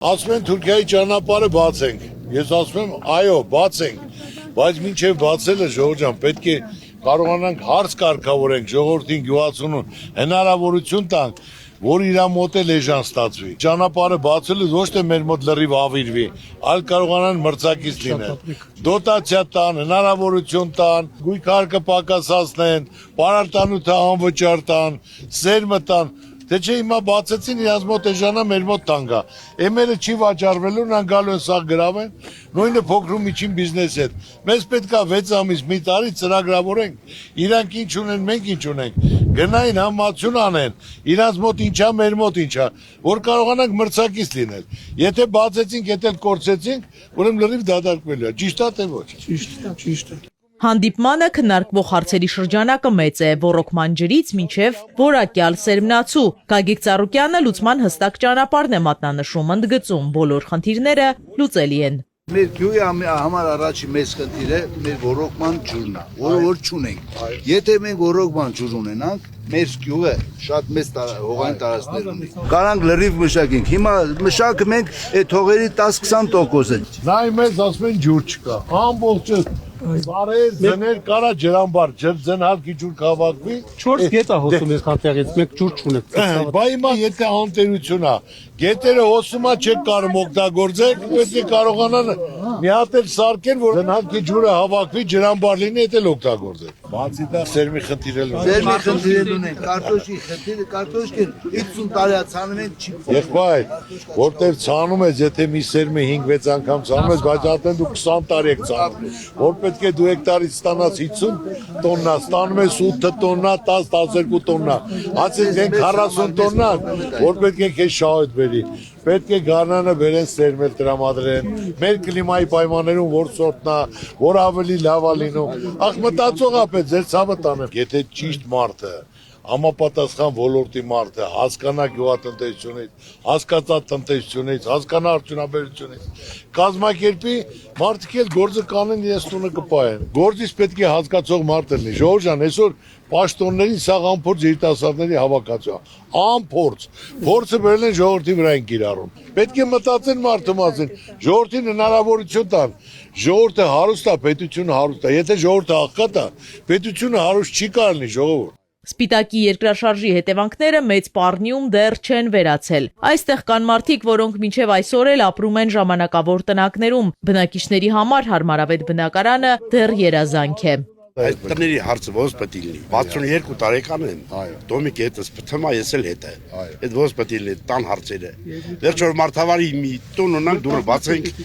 Ասում են Թուրքիայի ճանապարհը բացենք։ Ես ասում եմ, այո, բացենք, բայց մինչև բացելը ժողովուրդ ջան, պետք է կարողանանք հարց կարգավորենք ժողովրդին գյուղացուն հնարավորություն տանք, որ իր մոտ էլ էժան ստացվի։ Ճանապարհը բացելը ոչ թե մեր մոտ լրիվ ավիրվի, այլ կարողանան մրցակից լինել։ Դոտացիա տան, հնարավորություն տան, գույքարկը պակասացնեն, պարարտանյութը անվճար տան, սերմը տան։ Թե չէ հիմա բացեցին իրաց մոտ էժանա, մեր մոտ տանգա։ Էմերը չի վաճառվելու, նրանք գալու են սաղ գրավեն, նույնը փոքր ու միջին բիզնեսի հետ։ Մեզ պետք է 6 ամիս, մի տարի ծրագրավորենք, իրանք ինչ ունեն, մենք ինչ ունենք, գնային համացություն անեն, իրաց մոտ ինչա, մեր մոտ ինչա, որ կարողանանք մրցակից լինել։ Եթե բացեցինք, եթե կորցեցինք, ուրեմն լրիվ դադարվելու է։ Ճիշտ է թե ոչ։ Ճիշտ է։ Հանդիպմանը քննարկվող հարցերի շրջանակը մեծ է, ոռոգման ջրից մինչև որակյալ սերմնացու։ Գագիկ Ծառուկյանը լուծման հստակ ճանապարհն է մատնանշում, ընդգծում, բոլոր խնդիրները լուծելի են։ Մեր գյուղի համար առաջի մեծ խնդիրը մեր ոռոգման ջուրն է, որը որ չունենք։ Եթե մենք ոռոգման ջուր ունենանք, մեր գյուղը շատ մեծ հողային տարածքներ ունի։ Կարանք լրիվ մշակենք։ Հիմա մշակը մենք այդ հողերի 10-20% է։ Նայ մեզ ասում են ջուր չկա։ Ամբողջը բարեր, ձներ կարա ջրամբար, ձնհարկի ջուր կհավաքվի։ 4 գետ է հոսում ես քարտեղից, մեկ ջուր չունեք։ Բա հիմա եթե անտերություն է, գետերը հոսում է չեք կարող օգտագործել, պետք է կարողանան մի հատ էլ սարքեն, որ ձնհարկի ջուրը հավաքվի, ջրամբար լինի, դա էլ օգտագործել։ Բացի դա սերմի խնդիրը ունենք։ Սերմի խնդիրը ունենք, կարտոշի խնդիրը, կարտոշկեն 50 տարի է ցանում են չի։ Եղբայր, որտեղ ցանում ես, եթե մի սերմը 5-6 անգամ ցանում ես, բայց ատեն դու 20 տարի եք ցանում, որ պետք է դու հեկտարից ստանաս 50 տոննա, ստանում ես 8 տոննա, 10-12 տոննա, ասենք 40 տոննա, որ պետք է քեզ շահույթ բերի, պետք է գարնանը բերեն սերմել տրամադրեն, մեր կլիմայի պայմաններում որ սորտնա, որ ավելի լավ է լինում, ախ մտածող ապետ, ձեր ցավը տանեմ, եթե ճիշտ մարդը, համապատասխան ոլորտի մարդը, հասկանա գյուղատնտեսությունից, հասկացա տնտեսությունից, հասկանա արդյունաբերությունից, կազմակերպի, մարդիկ էլ գործը կանեն, իրենց տունը կպայեն։ Գործից պետք է հասկացող մարդ լինի։ Ժողովուրդ ջան, այսօր պաշտոններին սաղ անփորձ երիտասարդների հավաքածու է։ Անփորձ։ Փորձը բերել են ժողովրդի վրա են կիրառում։ Պետք է մտածեն մարդու մասին, ժողովրդին հնարավորություն տան։ Ժողովուրդը հարուստ է, պետությունը հարուստ է։ Եթե ժողովուրդը աղքատ է, պետությունը հարուստ չի կարող լինի, ժողովուրդ։ Սպիտակի երկրաշարժի հետևանքները մեծ Պառնիում դեռ չեն վերացել։ Այստեղ կան մարդիկ, որոնք մինչև այսօր էլ ապրում են ժամանակավոր տնակներում։ Բնակիչների համար հարմարավետ բնակարանը դեռ երազանք է։ Այդ տների հարցը ոնց պետք է լինի։ 62 տարեկան են։ Դոմիկ հետս թմա ես էլ հետ է։ Այդ ոնց պետք է լինի տան հարցերը։ Վերջ որ մարդավարի մի տուն ունենք, դուրը բացենք,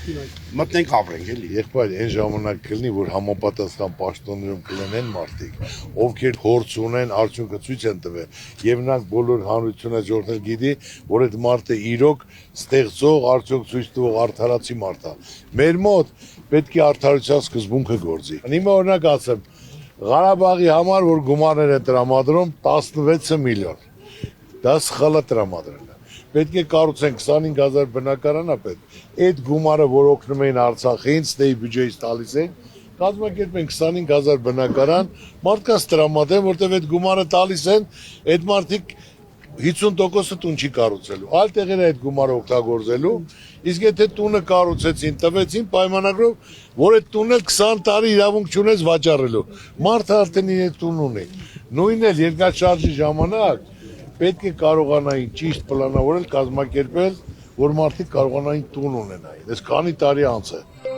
մտնենք ապրենք էլի։ Եղբայր, այն ժամանակ կլինի, որ համապատասխան պաշտոններում կլինեն մարդիկ, ովքեր փորձ ունեն, արդյունքը ցույց են տվել, եւ նրանք բոլոր հանրությունը ժողովուրդը գիտի, որ այդ մարդը իրոք ստեղծող, արդյունք ցույց տվող արդարացի մարդ է։ Մեր մոտ պետք է արդարության սկզբունքը գործի։ Հիմա օրինակ ասեմ, Ղարաբաղի համար, որ գումարներ է տրամադրում 16 միլիոն, դա սխալ է տրամադրել է, պետք է կառուցեն 25,000 բնակարանապետ, այդ գումարը, որ օգնում էին Արցախին, ստեի բյուջեից տալիս են, կազմակերպեն 25,000 բնակարան, մարդկանց տրամադրեն, որտեղ այդ գումարը տալիս են, այդ մարդիկ 50%-ը տուն չի կառուցելու, այլ տեղեր է այդ գումարը օգտագործելու, իսկ եթե տունը կառուցեցին, տվեցին պայմանագրով, որ այդ տունը 20 տարի իրավունք չունես վաճառելու, մարդը արդեն իր տուն ունի, նույնն էլ երկրաշարժի ժամանակ պետք է կարողանային ճիշտ պլանավորել, կազմակերպել, որ մարդիկ կարողանային տուն ունենային, այս քանի տարի անց է։